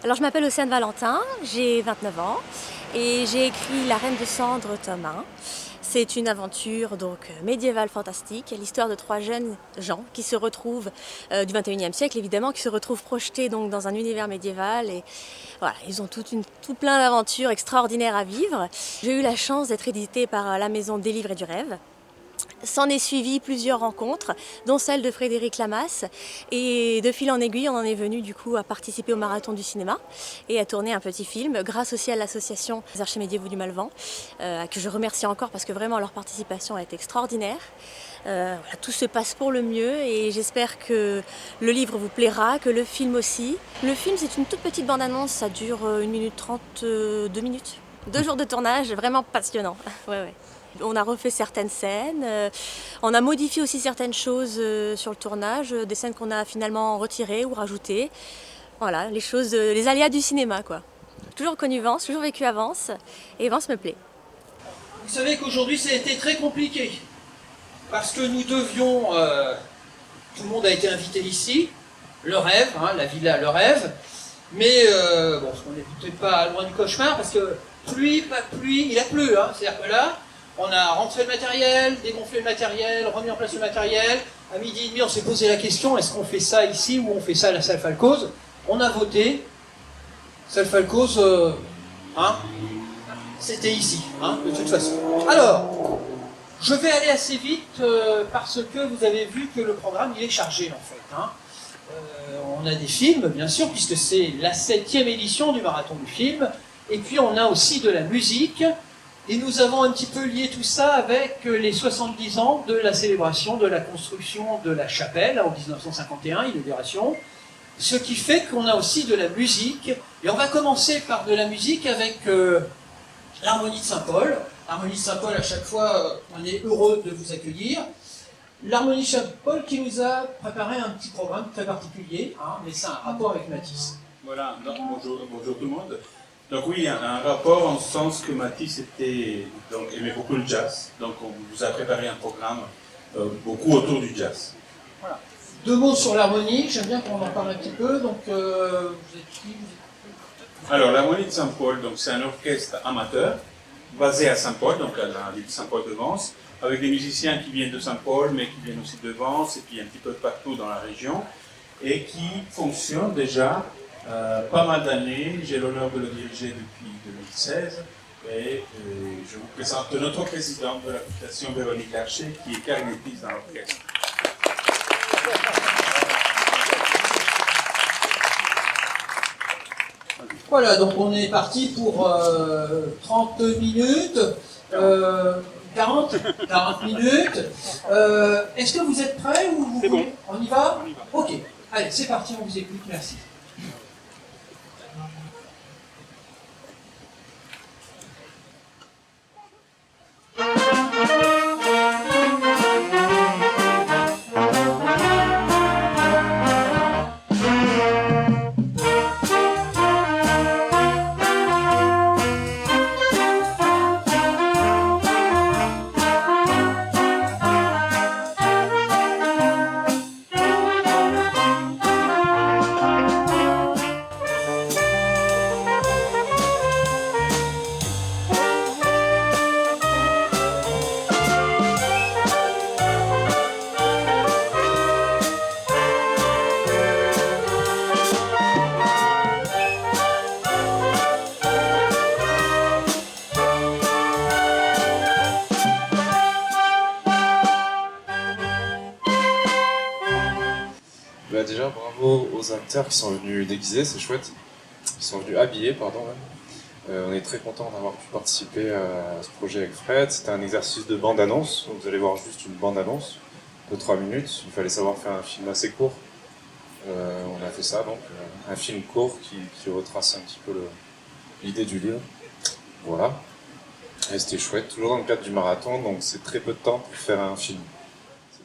Alors je m'appelle Océane Valentin, j'ai 29 ans et j'ai écrit La Reine de Cendre tome 1. C'est une aventure donc médiévale fantastique, l'histoire de 3 jeunes gens qui se retrouvent du 21e siècle évidemment, qui se retrouvent projetés donc dans un univers médiéval et voilà, ils ont tout plein d'aventures extraordinaires à vivre. J'ai eu la chance d'être éditée par la maison des Livres et du Rêve. S'en est suivi plusieurs rencontres, dont celle de Frédéric Lamas. Et de fil en aiguille, on en est venu du coup à participer au Marathon du cinéma et à tourner un petit film, grâce aussi à l'association des Archimédiévaux du Malvent, que je remercie encore parce que vraiment leur participation a été extraordinaire. Voilà, tout se passe pour le mieux et j'espère que le livre vous plaira, que le film aussi. Le film, c'est une toute petite bande-annonce, ça dure 1 minute 30, 2 minutes. 2 jours de tournage, vraiment passionnant. Ouais. On a refait certaines scènes, on a modifié aussi certaines choses sur le tournage, des scènes qu'on a finalement retirées ou rajoutées. Voilà, les choses, les aléas du cinéma quoi. Toujours connu Vence, toujours vécu à Vence, et Vence me plaît. Vous savez qu'aujourd'hui ça a été très compliqué, parce que nous devions, tout le monde a été invité ici, le rêve, hein, la villa Le Rêve, mais bon, on n'est peut-être pas loin du cauchemar, parce que pluie, pas pluie, il a plu, hein, c'est-à-dire que là, on a rentré le matériel, dégonflé le matériel, remis en place le matériel. À 12h30, on s'est posé la question, est-ce qu'on fait ça ici ou on fait ça à la salle Falcoz? On a voté. Salle Falcoz, hein, c'était ici, hein, de toute façon. Alors, je vais aller assez vite parce que vous avez vu que le programme, il est chargé en fait. Hein. On a des films, bien sûr, puisque c'est la 7e édition du Marathon du film. Et puis, on a aussi de la musique. Et nous avons un petit peu lié tout ça avec les 70 ans de la célébration de la construction de la chapelle en 1951, inauguration. Ce qui fait qu'on a aussi de la musique. Et on va commencer par de la musique avec l'Harmonie de Saint-Paul. L'Harmonie de Saint-Paul, à chaque fois, on est heureux de vous accueillir. L'Harmonie de Saint-Paul qui nous a préparé un petit programme très particulier, hein, mais c'est un rapport avec Matisse. Voilà, donc, bonjour tout le monde. Donc oui, un rapport en ce sens que Matisse aimait beaucoup le jazz. Donc on vous a préparé un programme beaucoup autour du jazz. Voilà. 2 mots sur l'harmonie, j'aime bien qu'on en parle un petit peu. Donc vous êtes qui? Alors l'Harmonie de Saint-Paul, donc c'est un orchestre amateur basé à Saint-Paul, donc à la ville de Saint-Paul de Vence, avec des musiciens qui viennent de Saint-Paul, mais qui viennent aussi de Vence et puis un petit peu partout dans la région, et qui fonctionne déjà pas mal d'années. J'ai l'honneur de le diriger depuis 2016 et je vous présente notre présidente de la fondation, Véronique Larcher, qui est clarinettiste dans l'orchestre. Voilà, donc on est parti pour 30 minutes, 40 minutes. Est-ce que vous êtes prêts ou vous voulez? On y va? Ok, allez, c'est parti, on vous écoute, merci. Bah déjà, bravo aux acteurs qui sont venus déguisés, c'est chouette. Ils sont venus habillés, pardon. On est très content d'avoir pu participer à ce projet avec Fred. C'était un exercice de bande-annonce, donc vous allez voir juste une bande-annonce. de 3 minutes. Il fallait savoir faire un film assez court. On a fait ça, donc un film court qui retrace un petit peu l'idée du livre. Voilà. Et c'était chouette, toujours dans le cadre du marathon, donc c'est très peu de temps pour faire un film.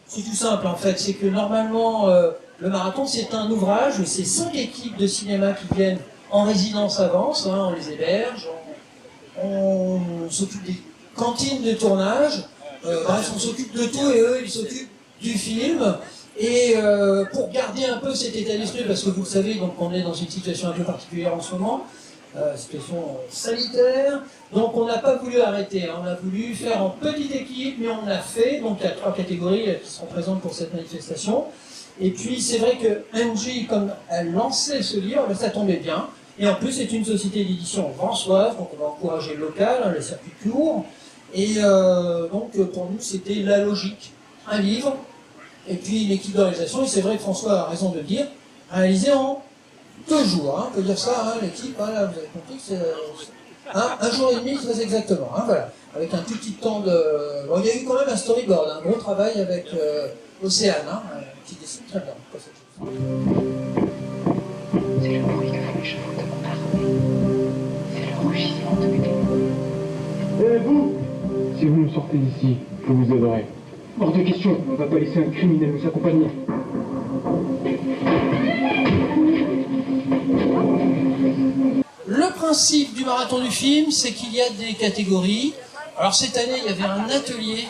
C'est tout simple en fait, c'est que normalement le marathon c'est un ouvrage, c'est 5 équipes de cinéma qui viennent en résidence avance, on les héberge, on s'occupe des cantines de tournage, bref on s'occupe de tout et eux ils s'occupent du film. Et pour garder un peu cet état d'esprit, parce que vous le savez, donc on est dans une situation un peu particulière en ce moment, situation sanitaire, donc on n'a pas voulu arrêter, on a voulu faire en petite équipe, mais on l'a fait, donc il y a 3 catégories qui seront présentes pour cette manifestation. Et puis c'est vrai que Angie, comme elle lançait ce livre, ça tombait bien, et en plus c'est une société d'édition Françoise, donc on va encourager le local, les circuits courts, et donc pour nous c'était la logique, un livre, et puis l'équipe de réalisation, et c'est vrai que François a raison de le dire, réalisé en 2 jours, on peut dire ça, l'équipe, voilà, vous avez compris que c'est 1 jour et demi, très exactement, voilà, avec un tout petit temps de... Bon, il y a eu quand même un storyboard, un gros travail avec Océane, qui dessine très bien. C'est le bruit que font les chevaux de mon armée. C'est le rugissement de mes clés. Et vous, si vous nous sortez d'ici, je vous aiderai. Hors de question, on ne va pas laisser un criminel nous accompagner. Le principe du marathon du film, c'est qu'il y a des catégories. Alors cette année, il y avait un atelier,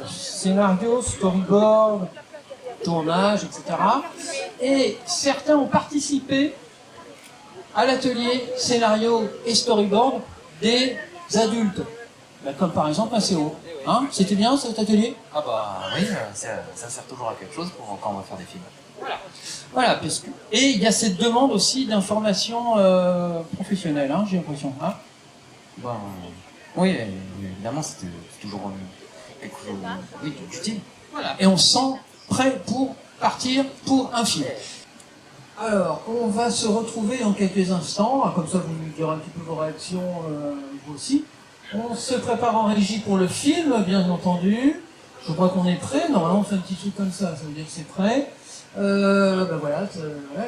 scénario, storyboard, tournage, etc. Et certains ont participé à l'atelier scénario et storyboard des adultes. Comme par exemple un CO. C'était bien cet atelier? Ah bah oui, ça sert toujours à quelque chose pour quand on va faire des films. Voilà, et il y a cette demande aussi d'information professionnelle, j'ai l'impression. Bah, oui, évidemment, c'est toujours quelque chose d'utile. Voilà, et on se sent prêt pour partir pour un film. Alors, on va se retrouver dans quelques instants, comme ça vous nous direz un petit peu vos réactions, vous aussi. On se prépare en régie pour le film, bien entendu. Je crois qu'on est prêt. Normalement, on fait un petit truc comme ça veut dire que c'est prêt. Voilà,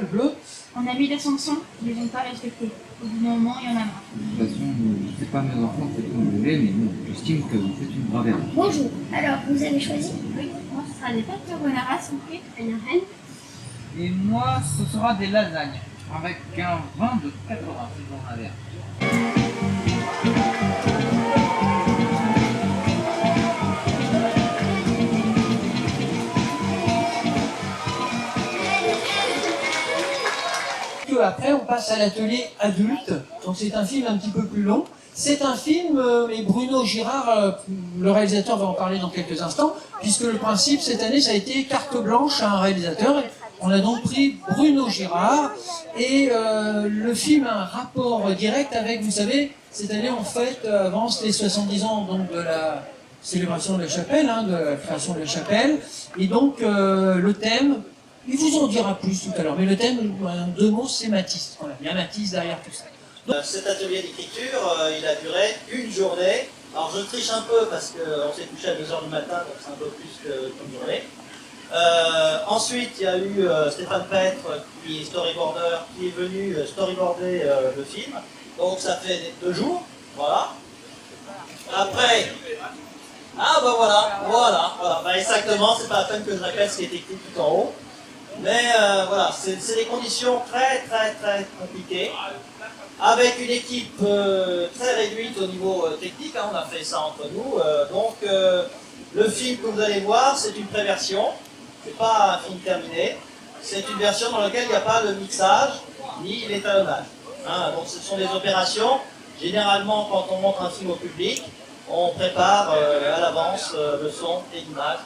le bleu. On a mis des sanctions, ils ne les ont pas respectées. Au bout d'un moment, il y en a marre. De toute façon, je ne sais pas mes enfants, c'est tout mauvais, mais bon, j'estime que vous faites une brave erreur. Bonjour, alors vous avez choisi? Oui, moi ce sera des pâtes carbonara sans frites et une reine. Et moi, ce sera des lasagnes, avec un vin de 80, si j'en avais un. Après, on passe à l'atelier adulte. Donc c'est un film un petit peu plus long. C'est un film, mais Bruno Girard, le réalisateur va en parler dans quelques instants, puisque le principe cette année, ça a été carte blanche à un réalisateur. On a donc pris Bruno Girard, et le film a un rapport direct avec, vous savez, cette année on fête, avance les 70 ans donc, de la célébration de la chapelle, de la création de la chapelle, et donc le thème, il vous en dira plus tout à l'heure, mais le thème, en 2 mots, c'est Matisse. Voilà, il y a Matisse derrière tout ça. Cet atelier d'écriture, il a duré 1 journée. Alors je triche un peu parce qu'on s'est couché à 2h du matin, donc c'est un peu plus qu'une journée. Ensuite, il y a eu Stéphane Petre, qui est storyboarder, qui est venu storyboarder le film. Donc ça fait 2 jours, voilà. Après, voilà. Exactement, c'est pas la peine que je répète ce qui est écrit tout en haut. Mais voilà, c'est des conditions très compliquées, avec une équipe très réduite au niveau technique, on a fait ça entre nous, donc le film que vous allez voir, c'est une préversion, c'est pas un film terminé, c'est une version dans laquelle il n'y a pas le mixage, ni l'étalonnage. Donc ce sont des opérations, généralement quand on montre un film au public, on prépare à l'avance le son et l'image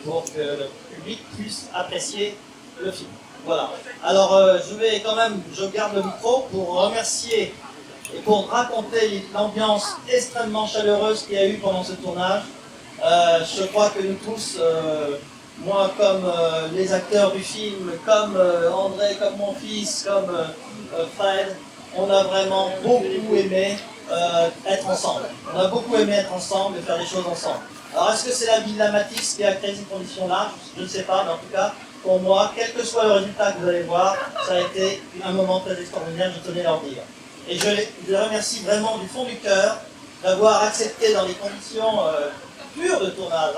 pour que le public puisse apprécier le film. Voilà. Alors je garde le micro pour remercier et pour raconter l'ambiance extrêmement chaleureuse qu'il y a eu pendant ce tournage. Je crois que nous tous, moi comme les acteurs du film, comme André, comme mon fils, comme Fred, on a vraiment beaucoup aimé être ensemble. On a beaucoup aimé être ensemble et faire des choses ensemble. Alors est-ce que c'est la ville de la Matisse qui a créé ces conditions-là? Je ne sais pas, mais en tout cas, pour moi, quel que soit le résultat que vous allez voir, ça a été un moment très extraordinaire, je tenais à leur dire. Et je les remercie vraiment du fond du cœur d'avoir accepté dans les conditions pures de tournage,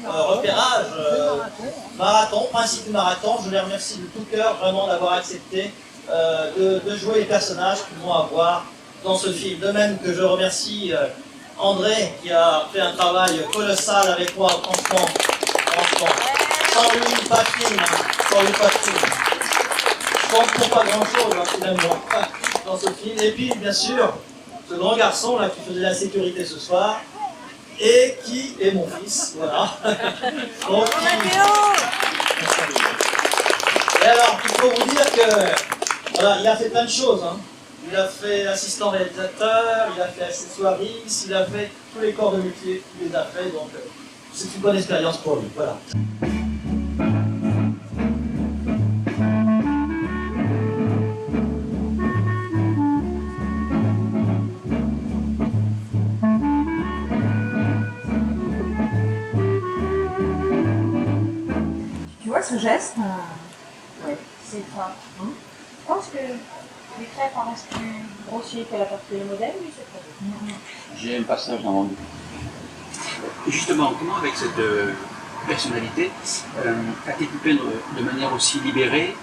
repérage, marathon, principe du marathon, je les remercie de tout cœur vraiment d'avoir accepté de jouer les personnages qu'ils vont avoir dans ce film. De même que je remercie André qui a fait un travail colossal avec moi, franchement. Sans lui, pas de film, sans lui, pas de film. Je pense pour pas grand-chose, finalement, dans ce film. Et puis, bien sûr, ce grand garçon là qui faisait la sécurité ce soir, et qui est mon fils, voilà. Donc, et alors, il faut vous dire que, voilà, il a fait plein de choses, Il a fait assistant réalisateur, il a fait accessoiriste, il a fait tous les corps de métier, il les a fait, donc c'est une bonne expérience pour lui, voilà. Tu vois ce geste c'est quoi Je pense que les traits paraissent plus grossiers qu'elle a porté le modèle, mais c'est pas. J'ai un passage dans mon livre. Justement, comment avec cette personnalité as-tu pu peindre de manière aussi libérée?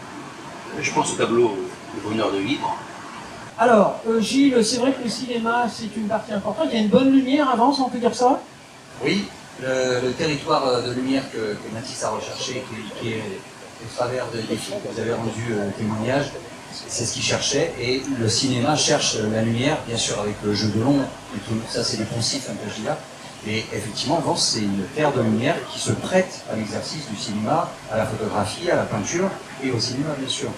Je pense au tableau Le bonheur de vivre. Alors, Gilles, c'est vrai que le cinéma, c'est une partie importante. Il y a une bonne lumière avant, si on peut dire ça? Oui, le territoire de lumière que Matisse a recherché, qui est au travers des films que vous avez rendu témoignage, c'est ce qu'il cherchait. Et le cinéma cherche la lumière, bien sûr avec le jeu de l'ombre, et tout ça c'est des poncifs un peu je dis là. Et effectivement, Vence, c'est une terre de lumière qui se prête à l'exercice du cinéma, à la photographie, à la peinture et au cinéma bien sûr.